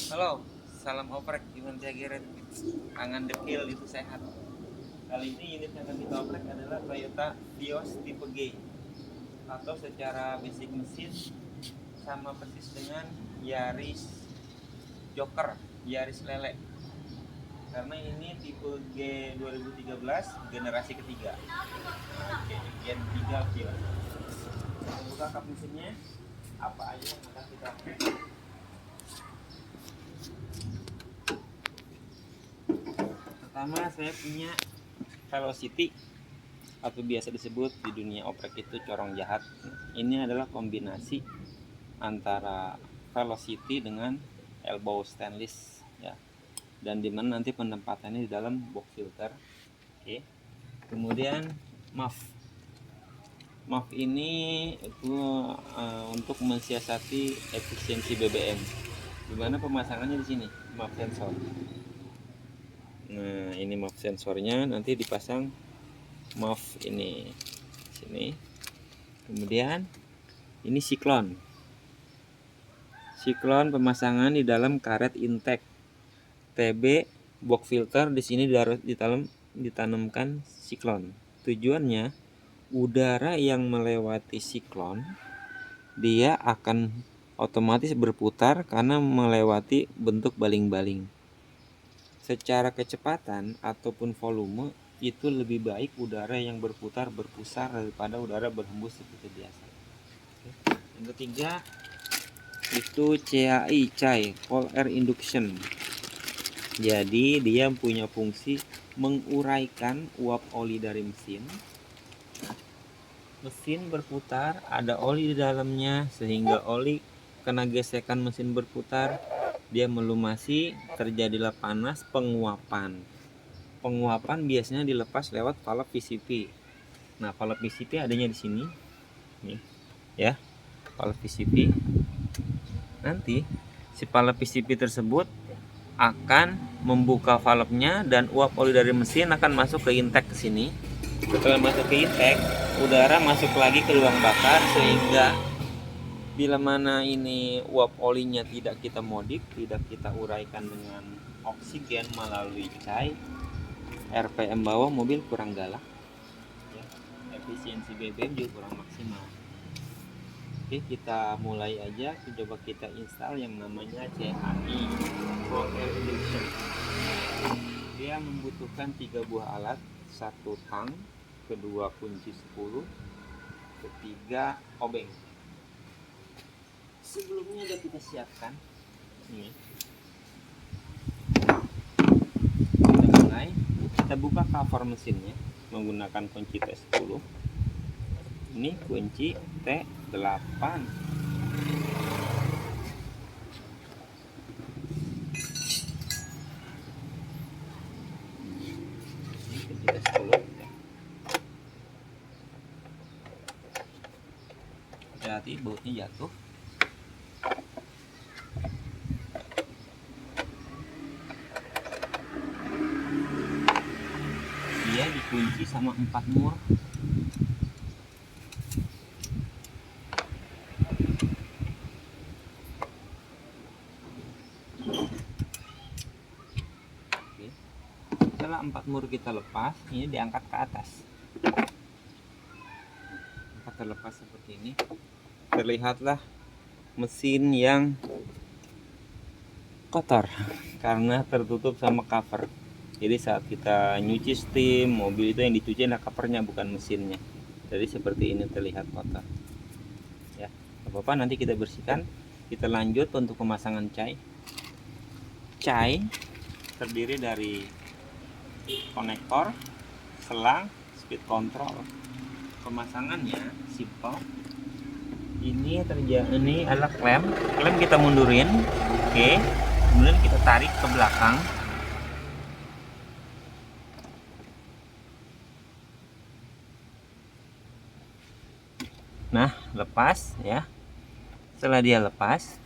Halo, salam oprek Iwan Tiagiren. Tangan dekil itu sehat. Kali ini unit yang akan kita oprek adalah Toyota Vios tipe G, atau secara basic mesin sama persis dengan Yaris Joker, Yaris Lele. Karena ini tipe G 2013 generasi ketiga. Oke, Gen 3 Vios. Kita buka kap mesinnya. Apa aja yang akan kita oprek? Pertama saya punya Velocity, atau biasa disebut di dunia oprek itu corong jahat. Ini adalah kombinasi antara Velocity dengan elbow stainless ya, dan dimana nanti penempatannya di dalam box filter. Oke. Kemudian MAF ini itu untuk mensiasati efisiensi BBM, dimana pemasangannya di sini MAF sensor. Nah, ini MAF sensornya nanti dipasang MAF ini sini. Kemudian ini siklon pemasangan di dalam karet intake TB box filter. Di sini ditanamkan siklon. Tujuannya udara yang melewati siklon dia akan otomatis berputar karena melewati bentuk baling-baling. Secara kecepatan ataupun volume itu lebih baik udara yang berpusar daripada udara berhembus seperti biasa. Yang ketiga itu CAI, Cold Air Induction. Jadi dia punya fungsi menguraikan uap oli dari mesin. Mesin berputar, ada oli di dalamnya, sehingga oli kena gesekan mesin berputar, dia melumasi, terjadilah panas, penguapan. Penguapan biasanya dilepas lewat valve VCP. Nah, valve VCP adanya di sini, nih, ya, valve VCP. Nanti si valve VCP tersebut akan membuka valve-nya dan uap oli dari mesin akan masuk ke intake ke sini. Setelah masuk ke intake, udara masuk lagi ke lubang bakar, sehingga bila mana ini uap olinya tidak kita modif, tidak kita uraikan dengan oksigen melalui cai, RPM bawah mobil kurang galak ya, efisiensi BBM juga kurang maksimal. Oke, kita mulai aja. Coba kita install yang namanya CAI, Cold Air Induction. Dia membutuhkan 3 buah alat, 1 tang, kedua kunci 10, ketiga obeng. Sebelumnya sudah kita siapkan ini. Kita mulai, kita buka cover mesinnya menggunakan kunci T10. Ini kunci T8. Ini kunci T10. Hati-hati bautnya jatuh. Dia dikunci sama 4 mur. Oke. Setelah 4 mur kita lepas, ini diangkat ke atas. Angkat terlepas seperti ini. Terlihatlah mesin yang kotor karena tertutup sama cover. Jadi saat kita nyuci steam mobil itu yang dicuci adalah covernya, bukan mesinnya. Jadi seperti ini terlihat kotor ya. Apa-apa nanti kita bersihkan. Kita lanjut untuk pemasangan cai terdiri dari konektor, selang, speed control. Pemasangannya simple. Ini adalah klem kita mundurin. Oke, kemudian kita tarik ke belakang. Nah, lepas ya. Setelah dia lepas,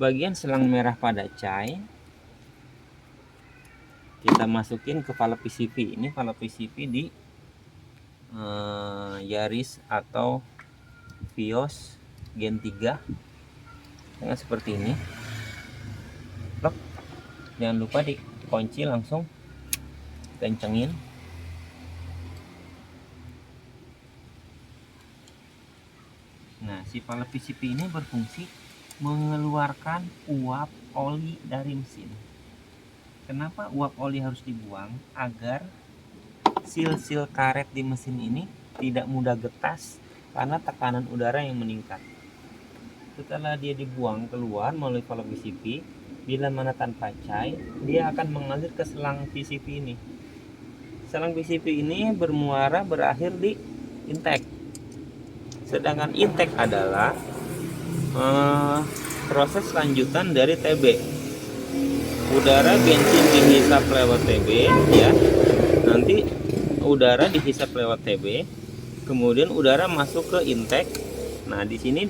bagian selang merah pada cai kita masukin ke valve PCV. Ini valve PCV di Yaris atau Vios Gen 3. dengan seperti ini. Lock. Jangan lupa dikunci, langsung kencengin. Nah, si valve PCP ini berfungsi mengeluarkan uap oli dari mesin. Kenapa uap oli harus dibuang? Agar sil-sil karet di mesin ini tidak mudah getas karena tekanan udara yang meningkat. Setelah dia dibuang keluar melalui valve PCP, bila mana tanpa cai, dia akan mengalir ke selang PCP ini. Selang PCP ini bermuara berakhir di intake. Sedangkan intake adalah proses lanjutan dari TB. Udara bensin dihisap lewat TB, ya. Nanti udara dihisap lewat TB, kemudian udara masuk ke intake. Nah, di sini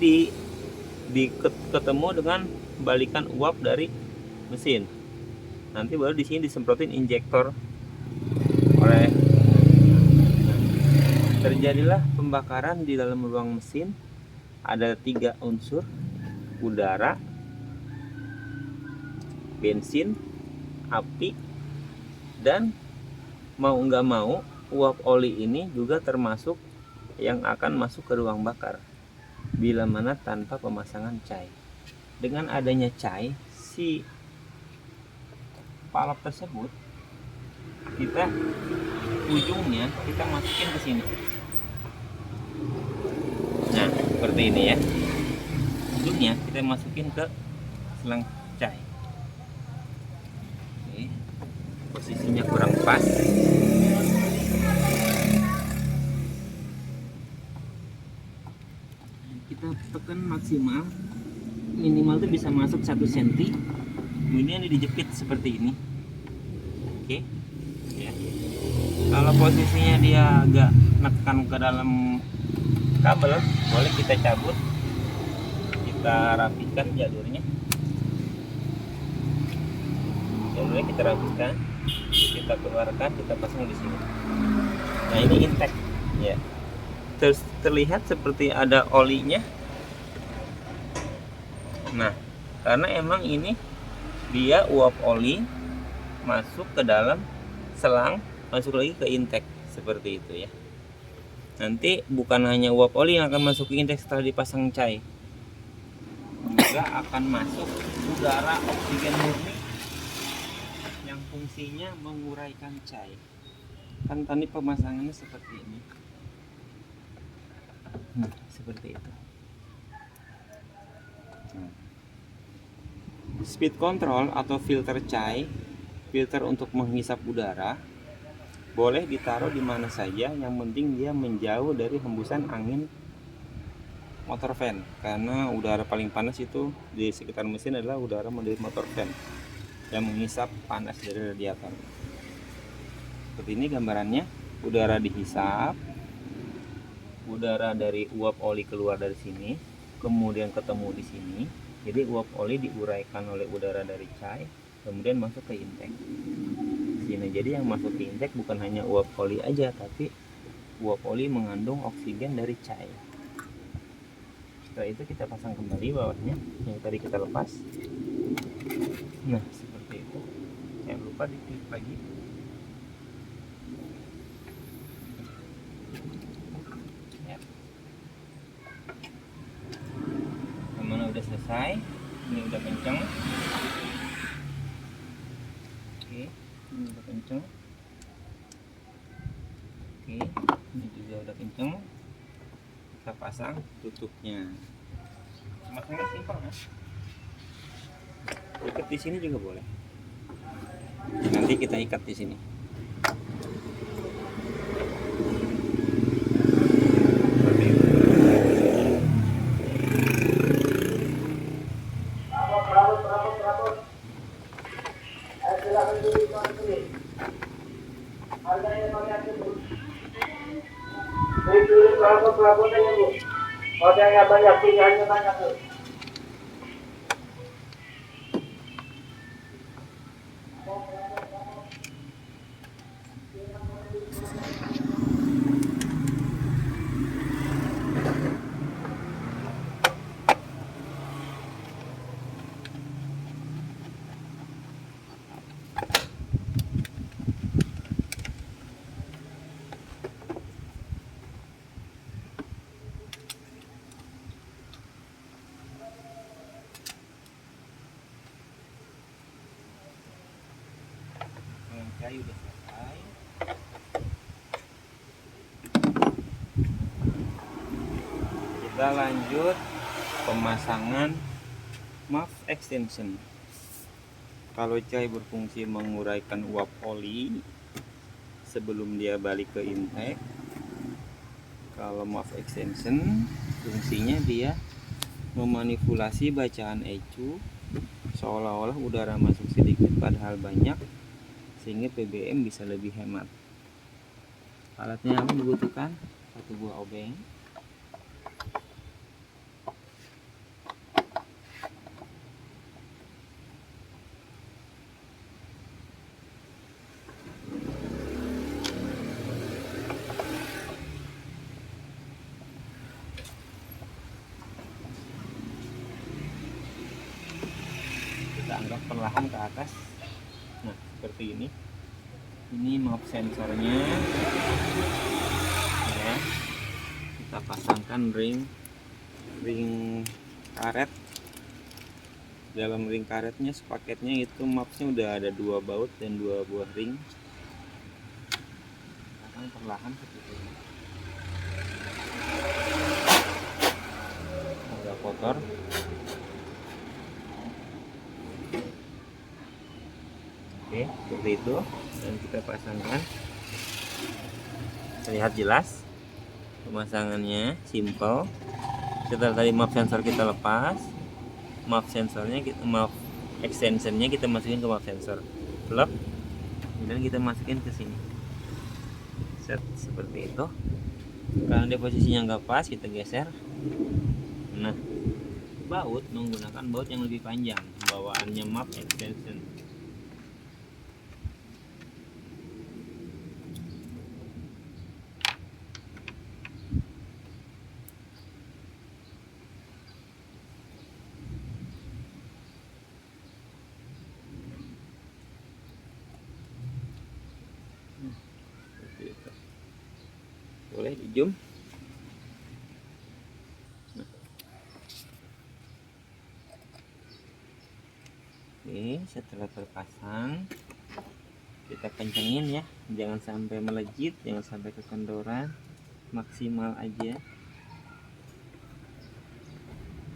ketemu dengan balikan uap dari mesin. Nanti baru di sini disemprotin injektor oleh. Terjadilah pembakaran di dalam ruang mesin. Ada 3 unsur: udara, bensin, api, dan mau nggak mau uap oli ini juga termasuk yang akan masuk ke ruang bakar bila mana tanpa pemasangan cai. Dengan adanya cai, si valve tersebut ujungnya kita masukin ke sini. Nah, seperti ini ya. Ujungnya kita masukin ke selang cai. Oke. Posisinya kurang pas. Kita tekan maksimal, minimal tuh bisa masuk 1 cm. Kemudian dijepit seperti ini. Oke. Ya. Kalau posisinya dia agak nekan ke dalam kabel, boleh kita cabut, kita rapikan jalurnya kita rapikan, kita keluarkan, kita pasang di sini. Nah, ini intake ya. Terlihat seperti ada olinya. Nah, karena emang ini dia uap oli masuk ke dalam selang, masuk lagi ke intake seperti itu ya. Nanti bukan hanya uap oli yang akan masuk ke intake setelah dipasang cai, juga akan masuk udara oksigen murni yang fungsinya menguraikan cai. Kan tadi pemasangannya seperti ini. Seperti itu. Speed control atau filter cai, filter untuk menghisap udara, boleh ditaruh di mana saja, yang penting dia menjauh dari hembusan angin motor fan, karena udara paling panas itu di sekitar mesin adalah udara dari motor fan yang menghisap panas dari radiator. Seperti ini gambarannya, udara dihisap, udara dari uap oli keluar dari sini, kemudian ketemu di sini. Jadi uap oli diuraikan oleh udara dari cai, kemudian masuk ke intake sini. Jadi yang masuk ke intake bukan hanya uap oli aja, tapi uap oli mengandung oksigen dari cai. Setelah itu kita pasang kembali bawahnya yang tadi kita lepas. Nah, seperti itu. Jangan lupa diklik lagi. Ya. Mana udah selesai. Ini udah kenceng. Oke, ini udah kenceng. Oke, ini juga udah kenceng. Kita pasang tutupnya. Masangnya simpel kan? Ikat di sini juga boleh. Nanti kita ikat di sini. Ordernya banyak, pilihannya banyak tuh. cai udah selesai. Kita lanjut pemasangan muff extension. Kalau cai berfungsi menguraikan uap oli sebelum dia balik ke intake, kalau muff extension fungsinya dia memanipulasi bacaan ECU seolah-olah udara masuk sedikit padahal banyak, sehingga PBM bisa lebih hemat. Alatnya kami membutuhkan satu buah obeng, kita angkat perlahan ke atas. Nah, seperti ini. Ini map sensornya ya. Kita pasangkan ring karet. Dalam ring karetnya sepaketnya itu mapsnya udah ada 2 baut dan 2 buah ring. Pasang perlahan seperti ini. Agak kotor. Oke, seperti itu. Dan kita pasangkan. Terlihat jelas. Pemasangannya simple. Setelah tadi map sensor kita lepas, map extensionnya kita masukin ke map sensor, plug, kemudian kita masukin ke sini. Set seperti itu. Karena dia posisinya nggak pas, kita geser. Nah, baut menggunakan baut yang lebih panjang, bawaannya map extension. Seperti itu. Boleh di zoom. Nah. Oke, setelah terpasang kita kencengin ya, jangan sampai melejit, jangan sampai kekendoran, maksimal aja.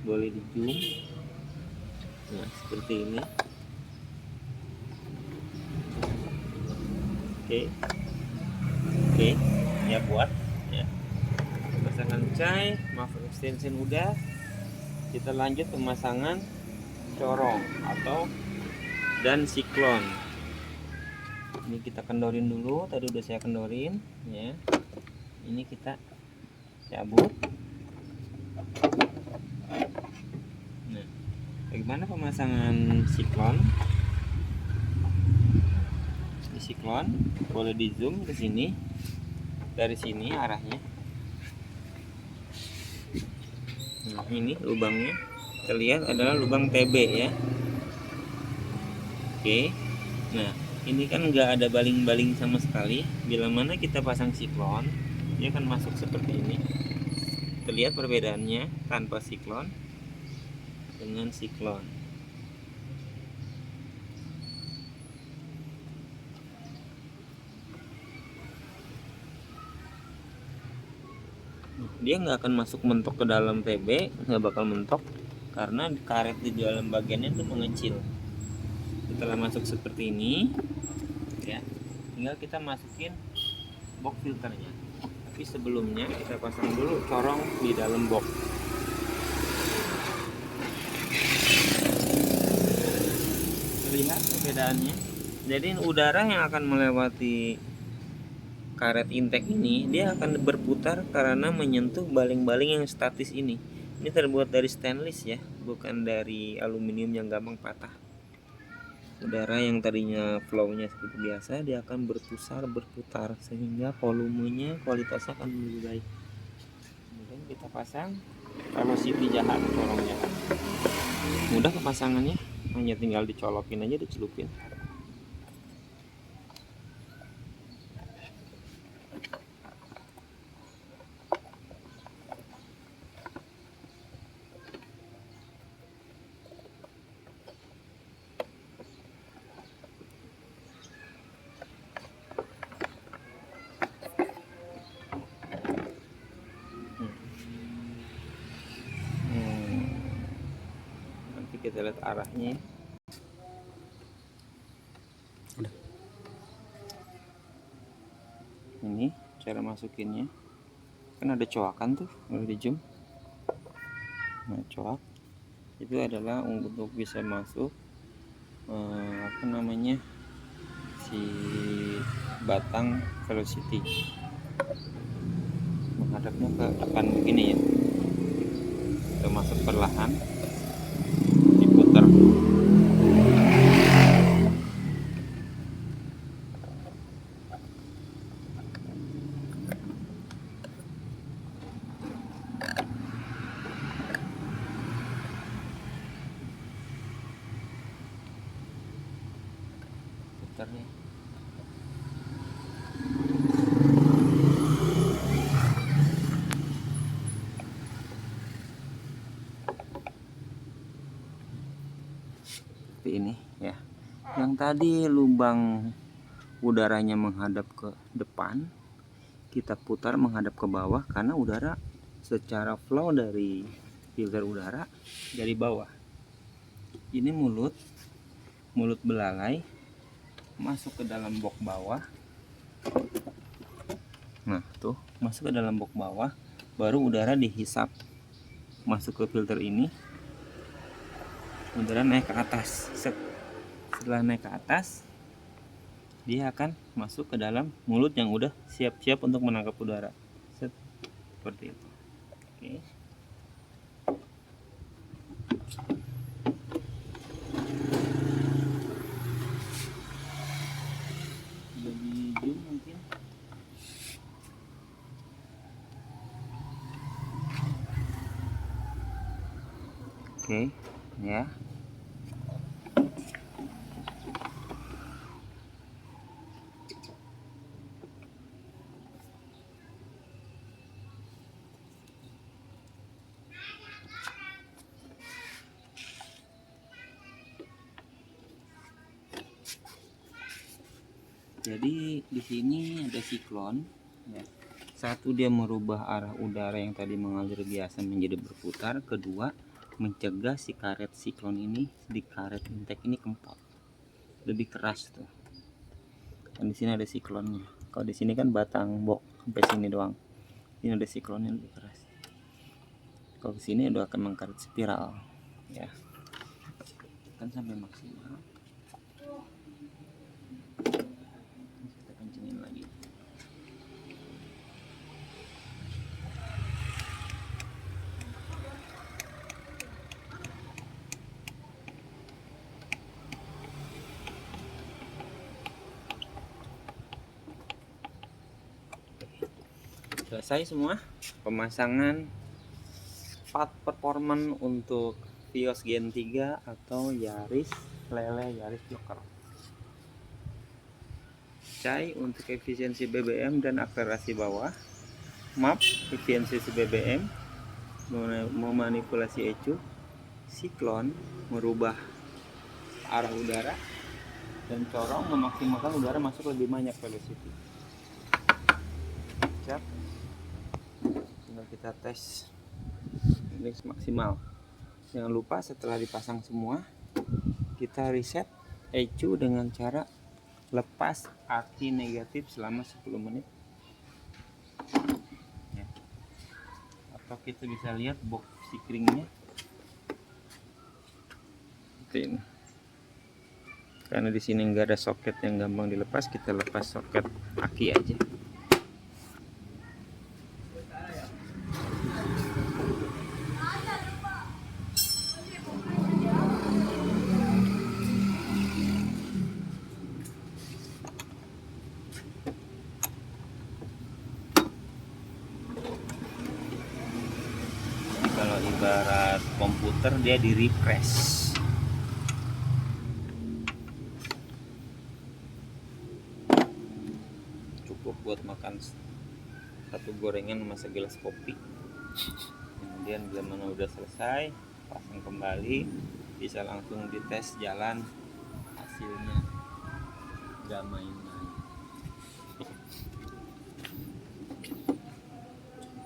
Boleh di zoom. Nah, seperti ini. Oke, ya buat ya. Pemasangan cai, muff extension udah. Kita lanjut pemasangan corong dan siklon. Ini kita kendorin dulu, tadi udah saya kendorin ya. Ini kita cabut. Nah, bagaimana pemasangan siklon? Di siklon boleh di zoom ke sini. Dari sini arahnya. Nah, ini lubangnya terlihat adalah lubang TB ya. Oke. Nah, ini kan nggak ada baling-baling sama sekali. Bila mana kita pasang siklon, dia akan masuk seperti ini. Terlihat perbedaannya tanpa siklon dengan siklon. Dia nggak akan masuk mentok ke dalam TB, nggak bakal mentok karena karet di dalam bagiannya itu mengecil. Setelah masuk seperti ini ya, tinggal kita masukin box filternya. Tapi sebelumnya kita pasang dulu corong di dalam box. Terlihat perbedaannya. Jadi udara yang akan melewati karet intake ini dia akan berputar karena menyentuh baling-baling yang statis ini. Ini terbuat dari stainless ya, bukan dari aluminium yang gampang patah. Udara yang tadinya flow-nya seperti biasa dia akan berputar sehingga volumenya, kualitasnya akan lebih baik. Kemudian kita pasang kalau siti jahat, corong jahat. Mudah kepasangannya, hanya tinggal dicolokin aja, dicelupin. kita lihat arahnya. Ini cara masukinnya, kan ada coakan tuh kalau di zoom. Nah, coak itu adalah untuk bisa masuk si batang velocity, menghadapnya ke depan begini ya, kita masuk perlahan, diputar. Putar nih. Seperti ini ya. Yang tadi lubang udaranya menghadap ke depan, kita putar menghadap ke bawah karena udara secara flow dari filter udara dari bawah. Ini mulut belalai masuk ke dalam box bawah. Nah, tuh masuk ke dalam box bawah, baru udara dihisap masuk ke filter ini. Udara naik ke atas. Setelah naik ke atas, dia akan masuk ke dalam mulut yang udah siap-siap untuk menangkap udara. Seperti itu. Oke. Jadi zoom mungkin. Oke, ya. Jadi di sini ada siklon ya. Satu, dia merubah arah udara yang tadi mengalir biasa menjadi berputar. Kedua, mencegah si karet siklon ini, di karet intake ini kempot, lebih keras tuh. Dan di sini ada siklonnya. Kalau di sini kan batang box sampai sini doang. Ini ada siklonnya lebih keras. Kalau di sini udah akan mengkaret spiral ya. Kan sampai maksimal. Kita kencengin lagi. Selesai semua pemasangan part performance untuk Vios Gen 3 atau Yaris Lele Yaris Joker. Cai untuk efisiensi BBM dan akselerasi bawah. Map efisiensi BBM, memanipulasi ECU. Siklon merubah arah udara, dan corong memaksimalkan udara masuk lebih banyak velocity. Siap. Tinggal kita tes ini maksimal. Jangan lupa setelah dipasang semua, kita reset ECU dengan cara lepas arti negatif selama 10 menit ya. Atau kita bisa lihat box sikringnya seperti ini. Karena di sini enggak ada soket yang gampang dilepas, kita lepas soket aki aja. Kalau ibarat komputer, dia di refresh. Cukup buat makan satu gorengan sama segelas kopi. Kemudian bila mana udah selesai, pasang kembali, bisa langsung dites jalan hasilnya. Gak main-main.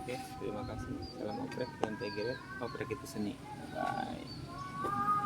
Oke, terima kasih. Salam oprek dan tegelet. Oprek itu seni. Bye.